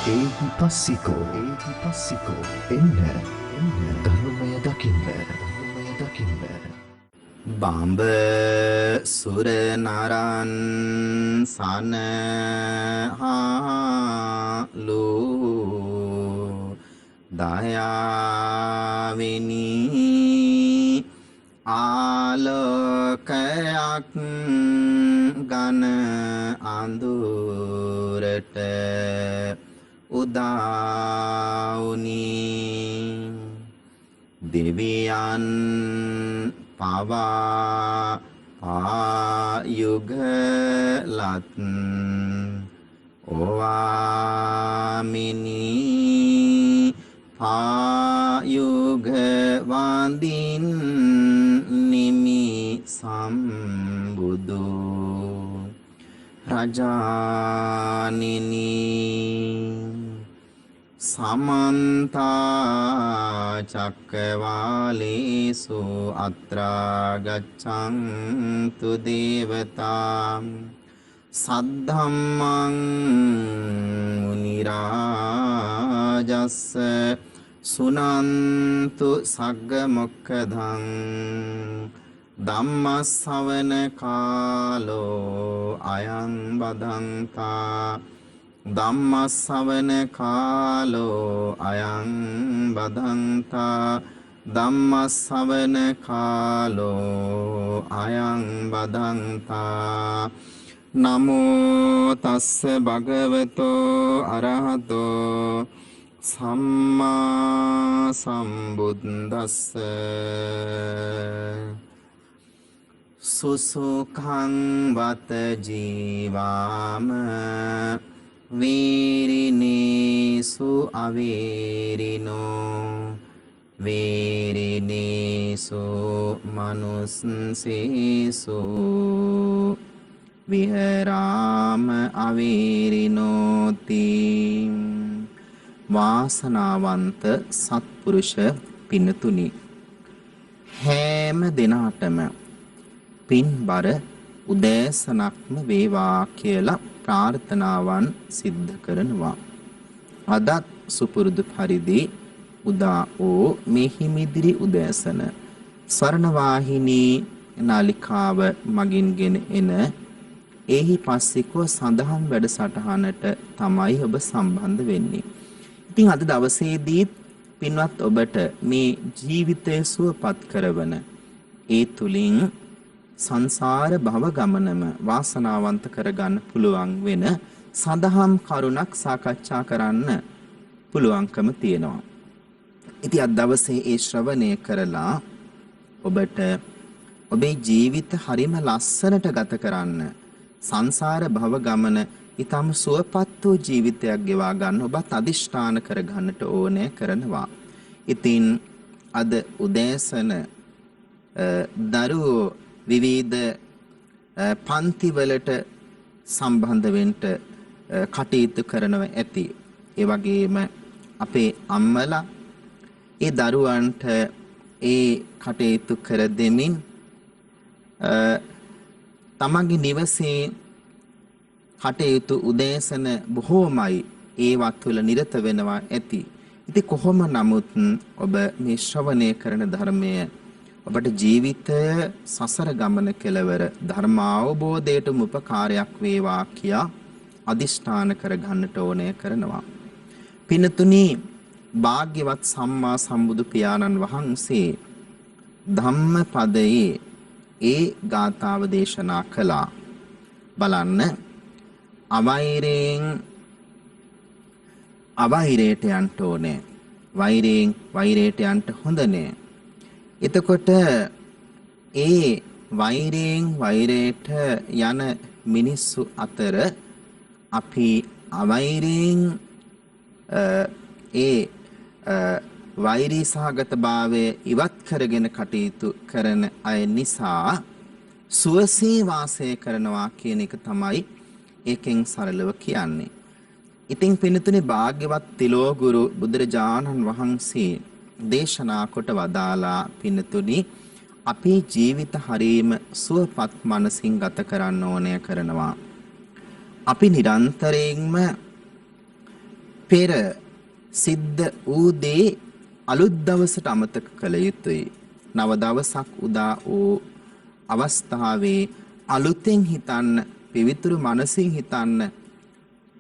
ඒහිපස්සිකෝ එන්න ධර්මය දකින්න බාඹ සුර නරන් සනහලු දයාවෙනි ආලෝකයක් ගන අඳුරට උදාවුනි දෙවියන් පවා පායුගලත් ඕවාමිනි පායුග වඳින් නිමි සම්බුදු රජානිනි සමන්තා චක්කවාලේසු අත්‍රා ගච්ඡන්තු දේවතා සද්ධම්මං මුනි රාජස්ස සුනන්තු සග්ග මොක්ඛදං ධම්මස්සවන කාලෝ අයං බදන්තා ධම්මස්සවන කාලෝ අයං බදන්තා ධම්මස්සවන කාලෝ අයං බදන්තා නමෝ තස්ස භගවතෝ අරහතෝ සම්මා සම්බුද්දස්ස සුසුඛං වත ජීවාම වීරිනේසු අවීරිනෝ වීරිනේසු මනුස්සේසු විහරාම අවීරිනෝති වාසනාවන්ත සත්පුරුෂ පින්තුනි හැම දිනාටම පින්බර උදෑසනක්ම වේවා කියලා ප්‍රාර්ථනාවන් සිද්ධ කරනවා. අදත් සුපුරුදු පරිදි උදා වූ මේ හිමිදිරි උදෑසන ස්වර්ණවාහිනී නාලිකාව මගින්ගෙන එන ඒහිපස්සිකව සඳහන් වැඩසටහනට තමයි ඔබ සම්බන්ධ වෙන්නේ. ඉතින් අද දවසේදී පින්වත් ඔබට මේ ජීවිතය සුවපත් කරවන ඒ තුලින් සංසාර භව ගමනම වාසනාවන්ත කරගන්න පුළුවන් වෙන සඳහම් කරුණක් සාකච්ඡා කරන්න පුළුවන්කම තියෙනවා. ඉතින් අද දවසේ ඒ ශ්‍රවණය කරලා ඔබට ඔබේ ජීවිත හරිම ලස්සනට ගත කරන්න සංසාර භව ගමන ඊටම සුවපත් වූ ජීවිතයක් ගෙවා ගන්න ඔබත් අදිෂ්ඨාන කරගන්නට ඕනේ කරනවා. ඉතින් අද උදෑසන දරුවෝ විවිධ පන්තිවලට සම්බන්ධ වෙන්න කටයුතු කරනවා ඇති. ඒ වගේම අපේ අම්මලා ඒ දරුවන්ට ඒ කටයුතු කර දෙමින් තමන්ගේ නිවසේ කටයුතු උදෑසන බොහෝමයි ඒවත් තුළ නිරත වෙනවා ඇති. ඉතින් කොහොම නමුත් ඔබ මේ ශ්‍රවණය කරන ධර්මයේ ඔබට ජීවිතය සසර ගමන කෙලවර ධර්ම අවබෝධයටම උපකාරයක් වේවා කියා අදිෂ්ඨාන කර ගන්නට ඕනේ කරනවා. පින්තුනි භාග්‍යවත් සම්මා සම්බුදු පියාණන් වහන්සේ ධම්මපදයේ ඒ ගාථාව දේශනා කළා. බලන්න අවෛරයෙන් අවෛරයට යන්න ඕනේ. වෛරයෙන් වෛරයට යන්න හොඳ නෑ. එතකොට ඒ වෛරයෙන් වෛරයට යන මිනිස්සු අතර අපි අවෛරයෙන් ඒ වෛරී සහගතභාවය ඉවත් කරගෙන කටයුතු කරන අය නිසා සුවසේ වාසය කරනවා කියන එක තමයි ඒකෙන් සරලව කියන්නේ. ඉතින් පින්තුනේ භාග්‍යවත් තිලෝගුරු බුදුරජාණන් වහන්සේ දේශනා කොට වදාලා පින්තුනි අපේ ජීවිත හරීම සුවපත් මනසින් ගත කරන්න ඕනෑ කරනවා. අපි නිරන්තරයෙන්ම පෙර සිද්ධ වූ දේ අලුත් දවසට අමතක කළ යුතුයි. නව දවසක් උදා වූ අවස්ථාවේ අලුතෙන් හිතන්න, පිවිතුරු මනසින් හිතන්න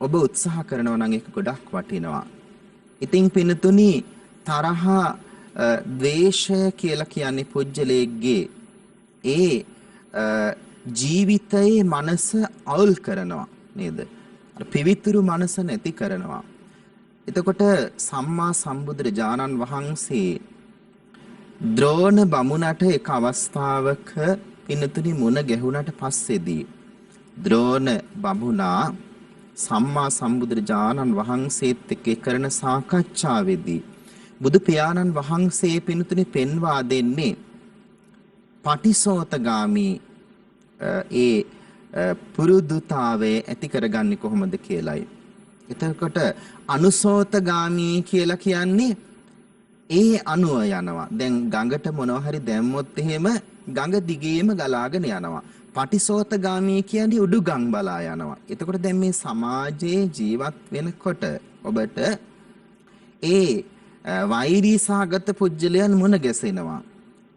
ඔබ උත්සාහ කරනවා නම් ඒක ගොඩක් වටිනවා. ඉතින් පින්තුනි, තරහ, ද්වේෂය කියලා කියන්නේ පුජ්‍යලයේගේ ඒ ජීවිතයේ මනස අවුල් කරනවා නේද? පිවිතුරු මනස නැති කරනවා. එතකොට සම්මා සම්බුදුරජාණන් වහන්සේ ද්‍රෝණ බමුණට එක අවස්ථාවක පින්තුනි මුණ ගැහුණට පස්සේදී ද්‍රෝණ බමුණා සම්මා සම්බුදුරජාණන් වහන්සේත් එක්ක කරන සාකච්ඡාවේදී බුදු පියාණන් වහන්සේ පින්තුනි පෙන්වා දෙන්නේ පටිසෝතගාමී ඒ පුරුදුතාවය ඇති කරගන්නේ කොහොමද කියලායි. එතකොට අනුසෝතගාමී කියලා කියන්නේ ඒ අනුව යනවා. දැන් ගඟට මොනවා හරි දැම්මොත් එහෙම ගඟ දිගේම ගලාගෙන යනවා. පටිසෝතගාමී කියන්නේ උඩුගම් බලා යනවා. එතකොට දැන් මේ සමාජයේ ජීවත් වෙනකොට ඔබට ඒ වෛරී සහගත පුජ්‍යලයන් මුණ ගැසෙනවා.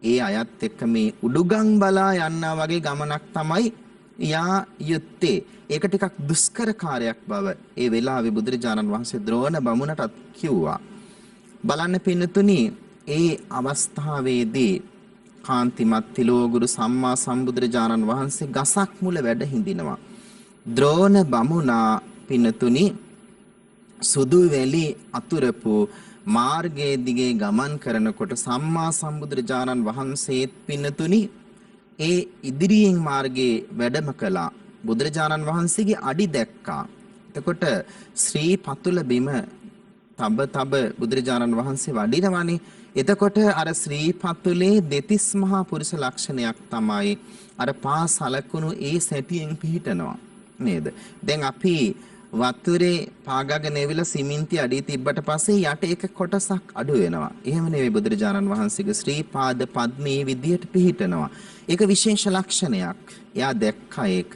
ඒ අයත් එක්ක මේ උඩුගම් බලා යන්නා වගේ ගමනක් තමයි යා යුත්තේ. ඒක ටිකක් දුෂ්කර කාර්යයක් බව ඒ වෙලාවේ බුදුරජාණන් වහන්සේ ද්‍රෝණ බමුණටත් කිව්වා. බලන්න පින්නතුනි, ඒ අවස්ථාවේදී කාන්තිමත් තිලෝගුරු සම්මා සම්බුදුරජාණන් වහන්සේ ගසක් මුල වැඩ හිඳිනවා. ද්‍රෝණ බමුණා පින්නතුනි සුදු වැලි අතුරපු මාර්ගයේ දිගේ ගමන් කරනකොට සම්මා සම්බුදුරජාණන් වහන්සේත් පින්නතුනි ඒ ඉදිරියෙන් මාර්ගයේ වැඩම කළා. බුදුරජාණන් වහන්සේගේ අඩි දැක්කා. එතකොට ශ්‍රී පතුල බිම තබ බුදුරජාණන් වහන්සේ වඩිනවනේ. එතකොට අර ශ්‍රී පතුලේ දෙතිස් මහා පුරුෂ ලක්ෂණයක් තමයි අර පා සලකුණු ඒ සැටියෙන් පිහිටනවා නේද? දැන් අපි වතුරේ පාගගෙන එවිලා සිමෙන්ති අඩිය තිබ්බට පස්සේ යට එක කොටසක් අඩු වෙනවා. එහෙම නෙවෙයි බුදුරජාණන් වහන්සේගේ ශ්‍රී පාද පද්මේ විදියට පිහිටනවා. ඒක විශේෂ ලක්ෂණයක්. එයා දැක්කා ඒක.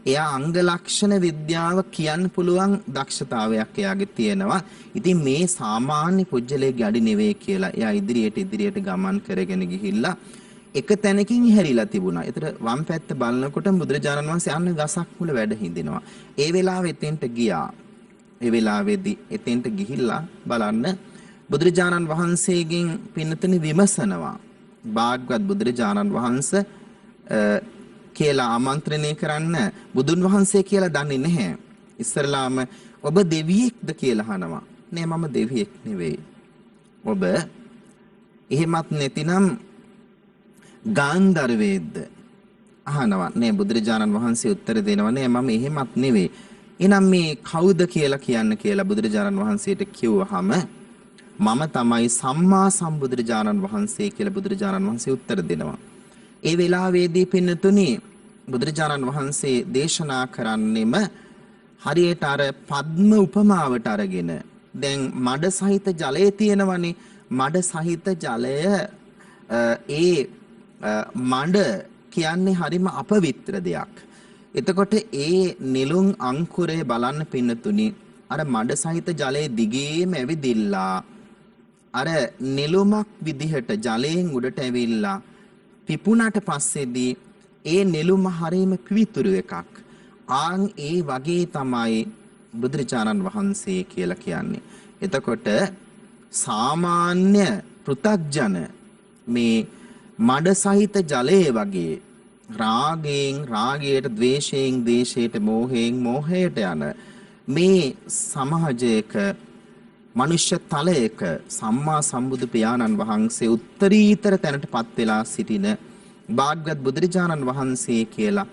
එයා අංග ලක්ෂණ විද්‍යාව කියන්න පුළුවන් දක්ෂතාවයක් එයාගේ තියෙනවා. ඉතින් මේ සාමාන්‍ය පුජ්‍යලයේ අඩි නෙවෙයි කියලා එයා ඉදිරියට ගමන් කරගෙන ගිහිල්ලා එක තැනකින් හැරිලා තිබුණා. ඒතර වම් පැත්ත බලනකොට බුදුරජාණන් වහන්සේ අන්න ගසක් මුල වැඩ හිඳිනවා. ඒ වෙලාවෙ එතෙන්ට ගියා. ඒ වෙලාවේදී එතෙන්ට ගිහිල්ලා බලන්න බුදුරජාණන් වහන්සේගෙන් පින්නතනි විමසනවා. භාග්‍යවත් බුදුරජාණන් වහන්සේ කියලා ආමන්ත්‍රණය කරන්න බුදුන් වහන්සේ කියලා දන්නේ නැහැ. ඉස්සරලාම ඔබ දෙවියෙක්ද කියලා අහනවා. නෑ, මම දෙවියෙක් නෙවෙයි. ඔබ එහෙමත් නැතිනම් ගාන්ධර්වයේද අහනවා. නෑ, බුදුරජාණන් වහන්සේ උත්තර දෙනවා නෑ, මම එහෙමත් නෙවෙයි. එහෙනම් මේ කවුද කියලා කියන්න කියලා බුදුරජාණන් වහන්සේට කිව්වහම මම තමයි සම්මා සම්බුදුරජාණන් වහන්සේ කියලා බුදුරජාණන් වහන්සේ උත්තර දෙනවා. ඒ වෙලාවේදී පින්නතුනි බුදුරජාණන් වහන්සේ දේශනා කරන්නෙම හරියට අර පද්ම උපමාවට අරගෙන. දැන් මඩ සහිත ජලය තියෙනවනේ. මඩ සහිත ජලය ඒ මඩ කියන්නේ හරිම අපවිත්‍ර දෙයක්. එතකොට ඒ නිලුම් අංකුරය බලන්න පින්නතුනි අර මඩ සහිත ජලයේ දිගේම ඇවිදිලා අර නිලුමක් විදිහට ජලයෙන් උඩට ඇවිල්ලා පිපුණාට පස්සේදී ඒ නෙළුම හරීම පිවිතුරු එකක්. ආන් ඒ වගේ තමයි බුදුරජාණන් වහන්සේ කියලා කියන්නේ. එතකොට සාමාන්‍ය පෘථග්ජන මේ මඩ සහිත ජලයේ වගේ රාගයෙන් රාගයට, ද්වේෂයෙන් ද්වේෂයට, මෝහයෙන් මෝහයට යන මේ සමාජයක මනුෂ්‍ය තලයක සම්මා සම්බුදු පියාණන් වහන්සේ උත්තරීතර තැනටපත් වෙලා සිටින භාග්‍යවත් බුදුරජාණන් වහන්සේ කියලා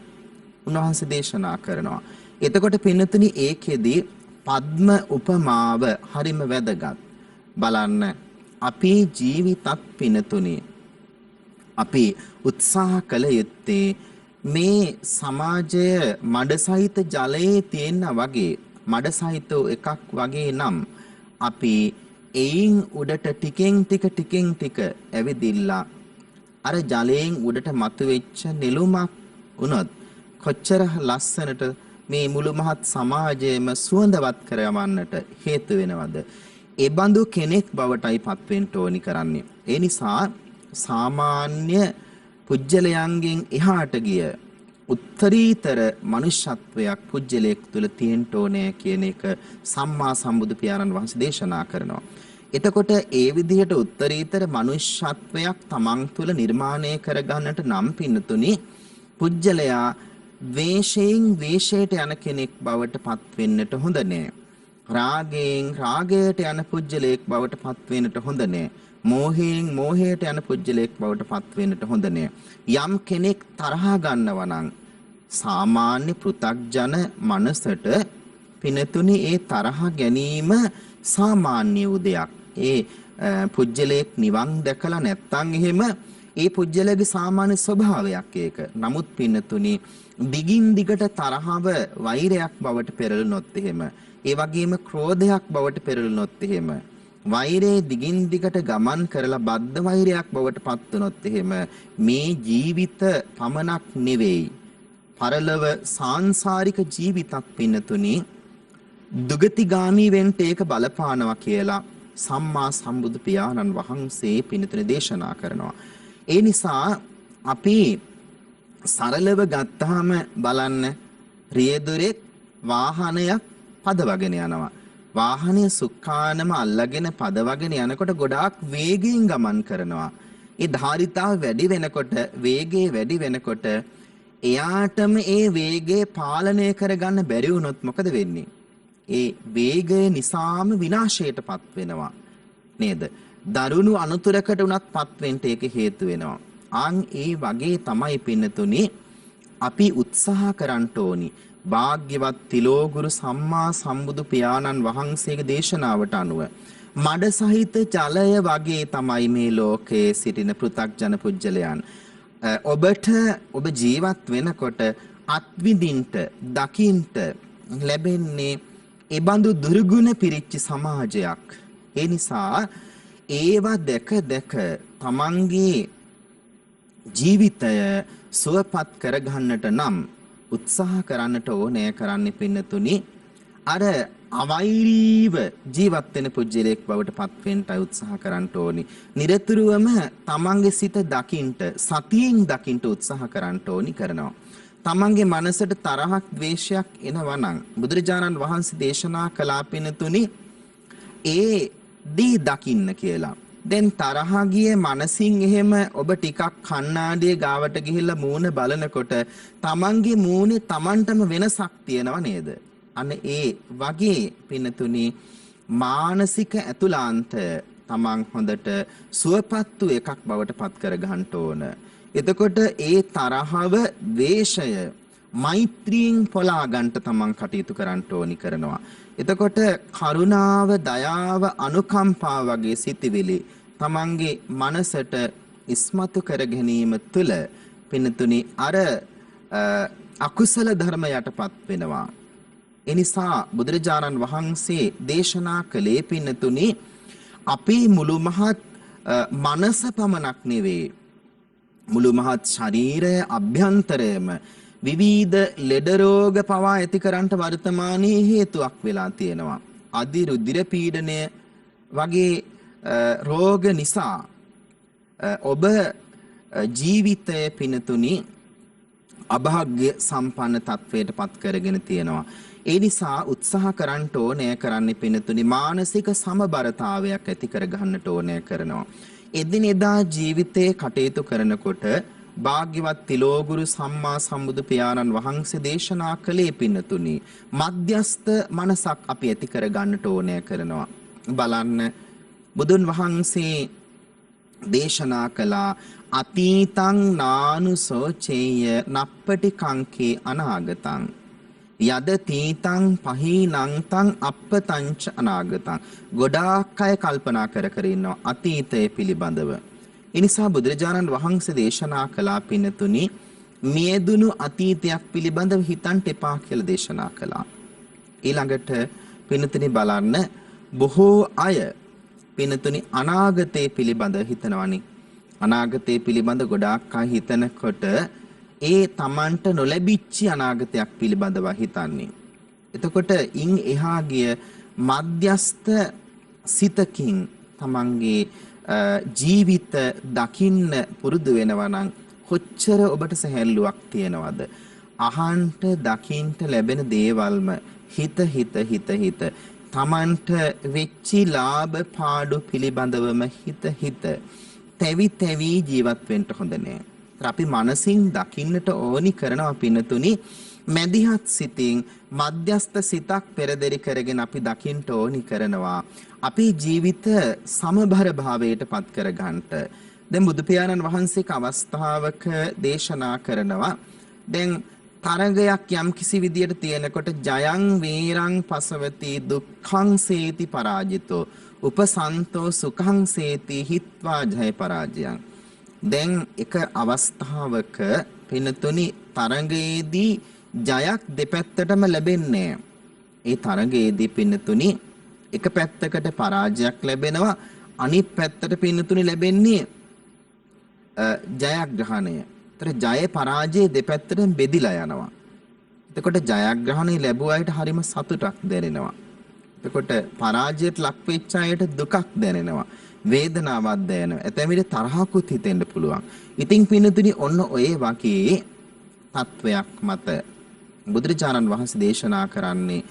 උන්වහන්සේ දේශනා කරනවා. එතකොට පින්නතුනි ඒකෙදී පද්ම උපමාව හරිම වැදගත්. බලන්න අපේ ජීවිතත් පින්නතුනි අපි උත්සාහ කළ යුත්තේ මේ සමාජය මඩ සහිත ජලයේ තියෙන වගේ මඩ සහිත එකක් වගේ නම් අපි එයින් උඩට ටිකෙන් ටික ඇවිදිලා අර ජලයෙන් උඩට මතුවෙච්ච නෙළුමක් වුණොත් කොච්චර ලස්සනට මේ මුළු මහත් සමාජයේම සුවඳවත් කරවන්නට හේතු වෙනවද? ඒ බඳු කෙනෙක් බවටයි පත් වෙන්න ඕනි කරන්නේ. ඒ නිසා සාමාන්‍ය පුජ්‍යලයන්ගෙන් එහාට ගිය උත්තරීතර මනුෂ්‍යත්වයක් පුජ්‍යලයක් තුල තියෙන්න ඕනේ කියන එක සම්මා සම්බුදු පියාණන් වහන්සේ දේශනා කරනවා. එතකොට ඒ විදිහට උත්තරීතර මනුෂ්‍යත්වයක් තමන් තුළ නිර්මාණය කරගන්නට නම් පින්නතුනි පුජ්‍යලයා වේශයෙන් වේශයට යන කෙනෙක් බවට පත් වෙන්නට හොඳ නෑ. රාගයෙන් රාගයට යන පුජ්‍යලයක් බවට පත් වෙන්නට හොඳ නෑ. මෝහයෙන් මෝහයට යන පුජ්‍යලයක් බවට පත් වෙන්නට හොඳ නෑ. යම් කෙනෙක් තරහා ගන්නවා නම් සාමාන්‍ය පෘථග්ජන මනසට පින්නතුනි ඒ තරහ ගැනීම සාමාන්‍ය උදයක්. ඒ පුජ්‍යලයක් නිවන් දැකලා නැත්තම් එහෙම ඒ පුජ්‍යලයේ සාමාන්‍ය ස්වභාවයක් ඒක. නමුත් පින්නතුනි දිගින් දිගට තරහව වෛරයක් බවට පෙරළුනොත් එහෙම ඒ වගේම ක්‍රෝධයක් බවට පෙරළුනොත් එහෙම වෛරයේ දිගින් දිගට ගමන් කරලා බද්ධ වෛරයක් බවට පත් වුනොත් එහෙම මේ ජීවිත පමණක් නෙවෙයි පරලොව සාංශාරික ජීවිතක් පින්නතුනි දුගතිගාමී වෙන්න ඒක බලපානවා කියලා සම්මා සම්බුදු පියාණන් වහන්සේ පින්නතුනි දේශනා කරනවා. ඒ නිසා අපි සරලව ගත්තාම බලන්න රියදුරෙක් වාහනයක් පදවගෙන යනවා. වාහනය සුක්කානම අල්ලගෙන පදවගෙන යනකොට ගොඩාක් වේගයෙන් ගමන් කරනවා. ඒ ධාරිතාව වැඩි වෙනකොට වේගය වැඩි වෙනකොට එයාටම ඒ වේගය පාලනය කරගන්න බැරි වුණොත් මොකද වෙන්නේ? ඒ වේගය නිසාම විනාශයටපත් වෙනවා නේද? දරුණු අනුතරකට උනත් පත් වෙන්න ඒක හේතු වෙනවා. ඒ වගේ තමයි පින්නතුනි අපි උත්සාහ කරන්න ඕනි. භාග්‍යවත් තිලෝගුරු සම්මා සම්බුදු පියාණන් වහන්සේගේ දේශනාවට අනුව මඩ සහිත ජලය වගේ තමයි මේ ලෝකයේ සිටින පෘථග්ජන පුජ්‍යලයන්. ඔබ ජීවත් වෙනකොට අත්විඳින්ට දකින්ට ලැබෙන්නේ ඒ බඳු දුර්ගුණ පිරිච්ච සමාජයක්. ඒ නිසා ඒවා දැක දැක තමන්ගේ ජීවිතය සුවපත් කරගන්නට නම් උත්සාහ කරන්නට ඕනෑ කරන්න පින්නතුනි අර අවෛරීව ජීවත් වෙන පුජ්‍යලයක් බවට පත් වෙන්නයි උත්සාහ කරන්න ඕනි. නිරතුරුවම තමන්ගේ සිත දකින්ට සතියෙන් දකින්ට උත්සාහ කරන්න ඕනි කරනවා. තමන්ගේ මනසට තරහක් ද්වේෂයක් එනවා නම් බුදුරජාණන් වහන්සේ දේශනා කළා පින්නතුනි ඒ දී දකින්න කියලා. දැන් තරහ ගියේ මනසින් එහෙම ඔබ ටිකක් කණ්ණාඩිය ගාවට ගිහිල්ලා මූණ බලනකොට තමන්ගේ මූණේ තමන්ටම වෙනසක් තියෙනව නේද? අන්න ඒ වගේ පින්නතුනි මානසික ඇතුළාන්තය තමන් හොඳට සුවපත් වූ එකක් බවට පත් කර ගන්න ඕන. එතකොට ඒ තරහව ද්වේෂය මෛත්‍රියෙන් පොලා ගන්නට තමන් කටයුතු කරන්න ඕනි කරනවා. එතකොට කරුණාව, දයාව, අනුකම්පාව වගේ සිතිවිලි තමන්ගේ මනසට ඉස්මතු කර ගැනීම තුළ පින්නතුනි අර අකුසල ධර්ම යටපත් වෙනවා. එනිසා බුදුරජාණන් වහන්සේ දේශනා කළේ පින්නතුනි අපේ මුළු මහත් මනස පමණක් නෙවෙයි මුළු මහත් ශරීරය අභ්‍යන්තරයම විවිධ ලෙඩ රෝග පවා ඇති කරන්නට වර්තමානයේ හේතුවක් වෙලා තියෙනවා. අධි රුධිර පීඩනය වගේ රෝග නිසා ඔබ ජීවිතය පිනතුනි අභාග්‍ය සම්පන්න තත්වයට පත් කරගෙන තියෙනවා. ඒ නිසා උත්සාහ කරන්න ඕනේ කරන්නේ පිනතුනි මානසික සමබරතාවයක් ඇති කර ගන්නට ඕනේ කරනවා. එදිනෙදා ජීවිතයේ කටයුතු කරනකොට භාග්‍යවත් තිලෝගුරු සම්මා සම්බුදු පියාණන් වහන්සේ දේශනා කළේ පින්නතුනි මධ්‍යස්ත මනසක් අපි ඇති කර ගන්නට ඕනේ කරනවා. බලන්න බුදුන් වහන්සේ දේශනා කළා අතීතං නානුසෝචේය නප්පටි කංකේ අනාගතං යද තීතං පහීනං තං අප්පතංච අනාගතං. ගොඩාක් අය කල්පනා කර කර ඉන්නවා අතීතය පිළිබඳව. එනිසා බුදුරජාණන් වහන්සේ දේශනා කළා පින්නතුනි මියදුණු අතීතයක් පිළිබඳව හිතන්ට එපා කියලා දේශනා කළා. ඊළඟට පින්නතුනි බලන්න බොහෝ අය පින්නතුනි අනාගතය පිළිබඳව හිතනවනේ. අනාගතය පිළිබඳ ගොඩාක් අය හිතනකොට ඒ Tamanට නොලැබිච්ච අනාගතයක් පිළිබඳව හිතන්නේ. එතකොට ඉන් එහා ගිය මධ්‍යස්ත සිතකින් Tamanගේ ජීවිත දකින්න පුරුදු වෙනවා නම් කොච්චර ඔබට සැහැල්ලුවක් තියනවද? අහන්ට දකින්ට ලැබෙන දේවල්ම හිත Tamanට වෙච්චි ලාභ පාඩු පිළිබඳවම හිත තැවි ජීවත් වෙන්න හොඳ නෑ. අපි මනසින් දකින්නට ඕනි කරනවා පින්නතුනි මැදිහත් සිතින් මධ්‍යස්ත සිතක් පෙරදරි කරගෙන අපි දකින්න ඕනි කරනවා අපේ ජීවිත සමබර භාවයට පත් කර ගන්නට. දැන් බුදු පියාණන් වහන්සේක අවස්ථාවක දේශනා කරනවා දැන් තරගයක් යම් කිසි විදියට තියෙනකොට ජයං වීරං පසවති දුක්ඛං සේති පරාජිතෝ උපසන්තෝ සුඛං සේති හිත්වා ජය පරාජයං. දැන් එක අවස්ථාවක පින්නතුනි තරගයේදී ජයක් දෙපැත්තටම ලැබෙන්නේ. ඒ තරගයේදී පින්නතුනි එක පැත්තකට පරාජයක් ලැබෙනවා අනිත් පැත්තට පින්නතුනි ලැබෙන්නේ ජයග්‍රහණය. ඒතර ජය පරාජය දෙපැත්තටම බෙදිලා යනවා. එතකොට ජයග්‍රහණය ලැබුව අයට හරිම සතුටක් දැනෙනවා. එතකොට පරාජයට ලක් වෙච්ච අයට දුකක් දැනෙනවා. වේදනාවක් දැනෙනවා. එතැන් විදිහට තරහකුත් හිතෙන්න පුළුවන්. ඉතින් පින්නතුනි ඔන්න ඔය වගේ තත්වයක් මත බුදුරජාණන් වහන්සේ දේශනා කරන්නේ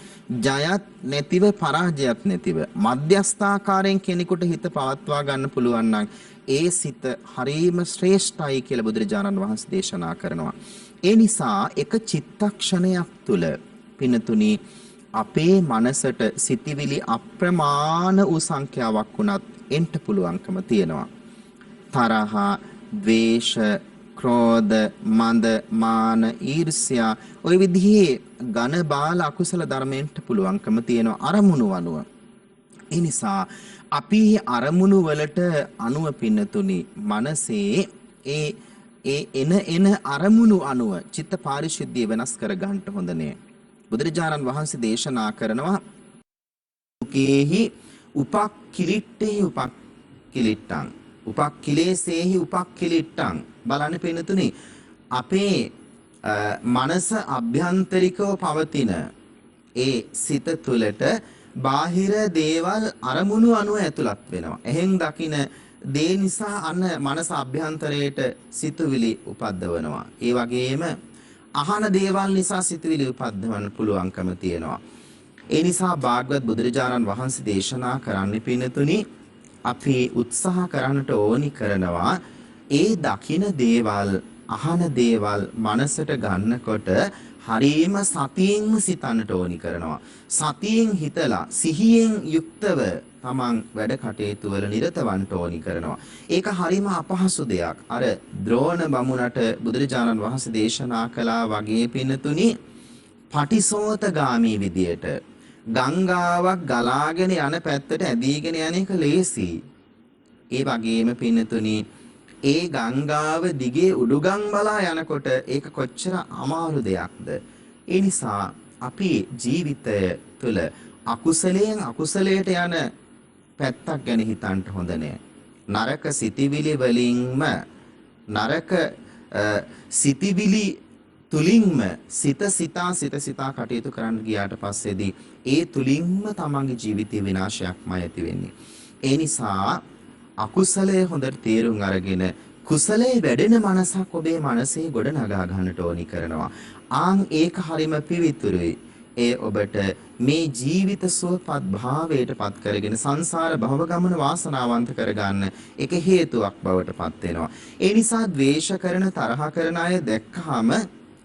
ජයත් නැතිව පරාජයත් නැතිව මධ්‍යස්ථාකාරයෙන් කෙනෙකුට හිත පවත්වා ගන්න පුළුවන් නම් ඒ සිත හරීම ශ්‍රේෂ්ඨයි කියලා බුදුරජාණන් වහන්සේ දේශනා කරනවා. ඒ නිසා එක චිත්තක්ෂණයක් තුල පින්නතුනි අපේ මනසට සිතිවිලි අප්‍රමාණ වූ සංඛ්‍යාවක් වුණත් එන්න පුළුවන්කම තියෙනවා. තරහ, ද්වේෂ, ක්‍රෝධ, මන්ද, මාන, ඊර්ෂ්‍යා ඔය විදිහේ ඝන බාල අකුසල ධර්මෙන්ට පුළුවන්කම තියෙනවා අරමුණු අනුව. ඒ නිසා අපි අරමුණු වලට අනුව පින්නතුනි මනසේ ඒ එන අරමුණු අනුව චිත්ත පාරිශුද්ධිය වෙනස් කර ගන්නට හොඳ නෑ. බුදුරජාණන් වහන්සේ දේශනා කරනවා උකේහි උපක්ඛිලිට්ඨේ උපක්ඛිලිට්ඨං උපක්ඛිලේසේහි උපක්ඛිලිට්ඨං බලන්න පින්නතුනි අපේ මනස අභ්‍යන්තරිකව පවතින ඒ සිත තුළට බාහිර දේවල් අරමුණු අනුව ඇතුළත් වෙනවා. එහෙන් දකින දේ නිසා අන්න මනස අභ්‍යන්තරයට සිතුවිලි උපද්දවනවා. ඒ වගේම අහන දේවල් නිසා සිතුවිලි උපද්දවන්න පුළුවන්කම තියෙනවා. ඒ නිසා භාගවත් බුදුරජාණන් වහන්සේ දේශනා කරන්නේ පින්නතුනි අපි උත්සාහ කරන්නට ඕනි කරනවා ඒ දකින දේවල් අහන දේවල් මනසට ගන්නකොට හරීම සතියෙන්ම සිතන්නට ඕනි කරනවා. සතියෙන් හිතලා සිහියෙන් යුක්තව තමන් වැඩ කටයුතු වල නිරත වන්න ඕනි කරනවා. ඒක හරීම අපහසු දෙයක්. අර ද්‍රෝණ බමුණට බුදුරජාණන් වහන්සේ දේශනා කළා වගේ පින්නතුනි පටිසෝතගාමී විදියට ගංගාවක් ගලාගෙන යන පැත්තට ඇදීගෙන යන එක ලේසි. ඒ වගේම පින්නතුනි ඒ ගංගාව දිගේ උඩුගම් බලා යනකොට ඒක කොච්චර අමාරු දෙයක්ද. ඒ නිසා අපි ජීවිතය තුළ අකුසලයෙන් අකුසලයට යන පැත්තක් ගැන හිතන්න හොඳ නෑ. නරක සිතිවිලි වලින්ම නරක සිතිවිලි තුලින්ම සිත සිතා කටයුතු කරන්න ගියාට පස්සේදී ඒ තුලින්ම තමන්ගේ ජීවිතේ විනාශයක්මයි ඇති වෙන්නේ. ඒ නිසා අකුසලයේ හොඳට තේරුම් අරගෙන කුසලයේ වැඩෙන මනසක් ඔබේ මනසේ ගොඩ නගා ගන්නට ඕනි කරනවා. ආන් ඒක හරිම පිවිතුරුයි. ඒ ඔබට මේ ජීවිත සුවපත් භාවයට පත් කරගෙන සංසාර භව ගමන වාසනාවන්ත කරගන්න එක හේතුවක් බවට පත් වෙනවා. ඒ නිසා ද්වේෂ කරන තරහ කරන අය දැක්කහම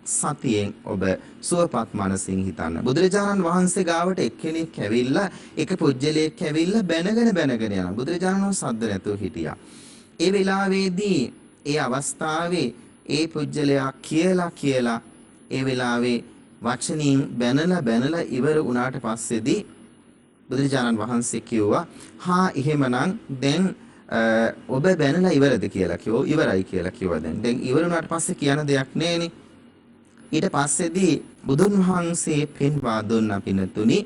සතියෙන් ඔබ සුවපත් මනසින් හිතන්න. බුදුරජාණන් වහන්සේ ගාවට එක්කෙනෙක් ඇවිල්ලා එක පුජ්‍යලයක් ඇවිල්ලා බැනගෙන යනවා. බුදුරජාණන් වහන්සේ සද්ද නැතුව හිටියා. ඒ වෙලාවේදී ඒ අවස්ථාවේ ඒ පුජ්‍යලයා කියලා ඒ වෙලාවේ වචනින් බැනලා ඉවර වුණාට පස්සේදී බුදුරජාණන් වහන්සේ කිව්වා හා එහෙමනම් දැන් ඔබ බැනලා ඉවරද කියලා කිව්වා. ඉවරයි කියලා කිව්වා. දැන් ඉවර වුණාට පස්සේ කියන දෙයක් නෑනේ. ඊට පස්සේදී බුදුන් වහන්සේ පෙන්වා දුන්න පිනතුනි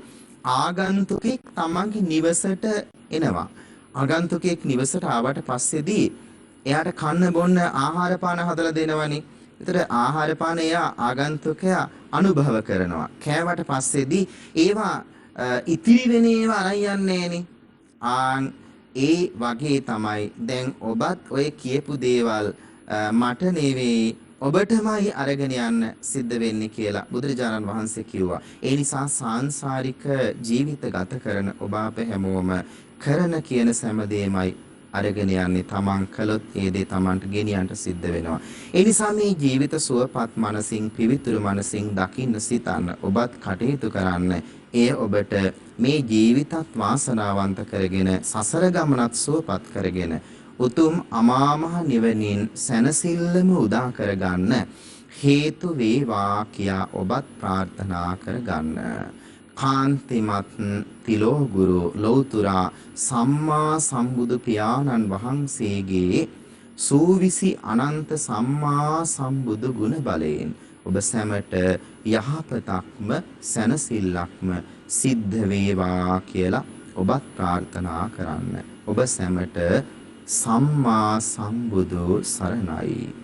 ආගන්තුකෙක් තමන්ගේ නිවසට එනවා. ආගන්තුකෙක් නිවසට ආවට පස්සේදී එයාට කන්න බොන්න ආහාර පාන හදලා දෙනවනේ. ඒතර ආහාර පාන ආගන්තුකයා අනුභව කරනවා. කෑවට පස්සේදී ඒවා ඉතිරි වෙන ඒවා අරන් යන්නේ ඒ වගේ තමයි දැන් ඔබත් ඔය කියපු දේවල් මට නෙවෙයි ඔබටමයි අරගෙන යන්න සිද්ධ වෙන්නේ කියලා බුදුරජාණන් වහන්සේ කිව්වා. ඒ නිසා සාංශාරික ජීවිත ගත කරන ඔබ අප හැමෝම කරන කියන සෑම දෙයමයි අරගෙන යන්නේ. තමන් කළොත් ඒ දේ තමන්ට ගෙනියන්න සිද්ධ වෙනවා. ඒ නිසා මේ ජීවිත සුවපත් මනසින් පිවිතුරු මනසින් දකින්න සිතන්න ඔබත් කටයුතු කරන්න. එය ඔබට මේ ජීවිතත් වාසනාවන්ත කරගෙන සසර ගමනත් සුවපත් කරගෙන උතුම් අමා මහ නිවනින් සැනසෙල්ලම උදා කරගන්න හේතු වේවා කියා ඔබත් ප්‍රාර්ථනා කරගන්න. කාන්තිමත් තිලෝ ගුරු ලෞතුරා සම්මා සම්බුදු පියාණන් වහන්සේගේ සූවිසි අනන්ත සම්මා සම්බුදු ගුණ බලයෙන් ඔබ සැමට යහපතක්ම සැනසෙල්ලක්ම සිද්ධ වේවා කියලා ඔබත් ප්‍රාර්ථනා කරන්න. ඔබ සැමට සම්මා සම්බුදු සරණයි.